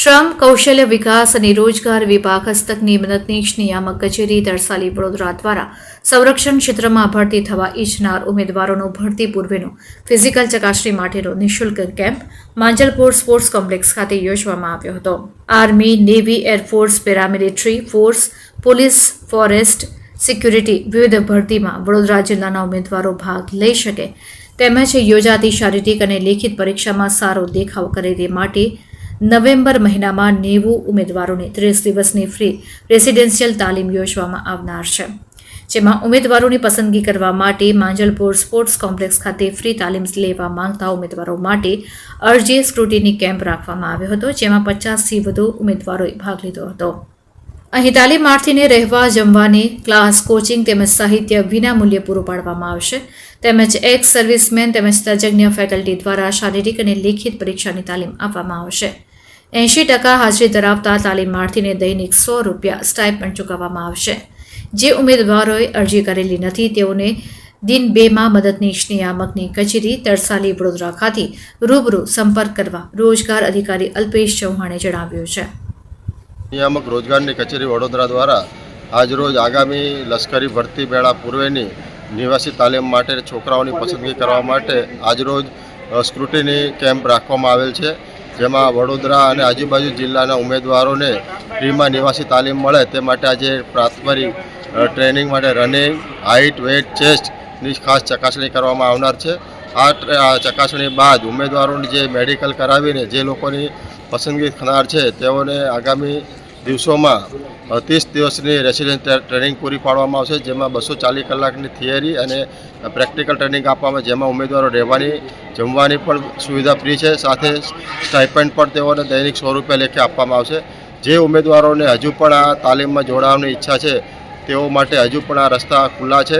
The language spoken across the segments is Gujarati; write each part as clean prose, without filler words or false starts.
શ્રમ કૌશલ્ય વિકાસ અને રોજગાર વિભાગ હસ્તકની મદદનીશ નિયામક કચેરી તરસાલી વડોદરા દ્વારા સંરક્ષણ ક્ષેત્રમાં ભરતી થવા ઈચ્છનાર ઉમેદવારોનું ભરતી પૂર્વેનું ફિઝિકલ ચકાસણી માટેનો નિઃશુલ્ક કેમ્પ માંજલપુર સ્પોર્ટ્સ કોમ્પ્લેક્સ ખાતે યોજવામાં આવ્યો હતો. Army, navy, air force, paramilitary force, police, forest, security વિવિધ ભરતીમાં વડોદરા જિલ્લાના ઉમેદવારો ભાગ લઈ શકે તેમજ યોજાતી શારીરિક અને લેખિત પરીક્ષામાં સારો દેખાવ કરે તે માટે નવેમ્બર મહિનામાં 90 ઉમેદવારોને 30 દિવસની ફ્રી રેસિડેન્શિયલ તાલીમ યોજવામાં આવનાર છે, જેમાં ઉમેદવારોની પસંદગી કરવા માટે માંજલપુર સ્પોર્ટ્સ કોમ્પ્લેક્સ ખાતે ફ્રી તાલીમ લેવા માંગતા ઉમેદવારો માટે અરજી સ્ક્રુટિની કેમ્પ રાખવામાં આવ્યો હતો, જેમાં 50થી વધુ ઉમેદવારોએ ભાગ લીધો હતો. અહીં તાલીમાર્થીને રહેવા, જમવાની, ક્લાસ, કોચિંગ તેમજ સાહિત્ય વિના મૂલ્યે પૂરું પાડવામાં આવશે તેમજ એક્સ સર્વિસમેન તેમજ તજજ્ઞ ફેકલ્ટી દ્વારા શારીરિક અને લેખિત પરીક્ષાની તાલીમ આપવામાં આવશે. 80% હાજરી ધરાવતા તાલીમાર્થીને દૈનિક ₹100 સ્ટાઇપેન્ડ ચૂકવવામાં આવશે. જે ઉમેદવારોએ અરજી કરેલી નથી તેઓને દિન 2માં મદદનીશ નિયામકની કચેરી તરસાલી વડોદરા ખાતે રૂબરૂ સંપર્ક કરવા રોજગાર અધિકારી અલ્પેશ ચૌહાણે જણાવ્યું છે. નિયામક રોજગારની કચેરી વડોદરા દ્વારા આજરોજ આગામી લશ્કરી ભરતી મેળા પૂર્વેની નિવાસી તાલીમ માટે છોકરાઓની પસંદગી કરવા માટે આજરોજ સ્ક્રુટિની કેમ્પ રાખવામાં આવેલ છે, જેમાં વડોદરા અને આજુબાજુ જિલ્લાના ઉમેદવારોને ફ્રીમાં નિવાસી તાલીમ મળે તે માટે આજે પ્રાથમિક ટ્રેનિંગ માટે રનિંગ, હાઇટ, વેઇટ, ચેસ્ટની ખાસ ચકાસણી કરવામાં આવનાર છે. આ ચકાસણી બાદ ઉમેદવારોને જે મેડિકલ કરાવીને જે લોકોની પસંદગી થનાર છે તેઓને આગામી દિવસોમાં 30 દિવસની રેસિડેન્શિયલ ટ્રેનિંગ પૂરી પાડવામાં આવશે, જેમાં 240 કલાકની થિયરી અને પ્રેક્ટિકલ ટ્રેનિંગ આપવામાં, જેમાં ઉમેદવારો રહેવાની, જમવાની પણ સુવિધા ફ્રી છે, સાથે સ્ટાઇપેન્ડ પણ તેઓને દૈનિક ₹100 લેખે આપવામાં આવશે. જે ઉમેદવારોને હજુ પણ આ તાલીમમાં જોડાવાની ઈચ્છા છે તેઓ માટે હજુ પણ આ રસ્તા ખુલ્લા છે.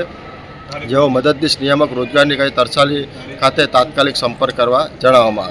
જેઓ મદદનીશ નિયામક રોજગારની કચેરી તરસાલી ખાતે તાત્કાલિક સંપર્ક કરવા જણાવવામાં આવે.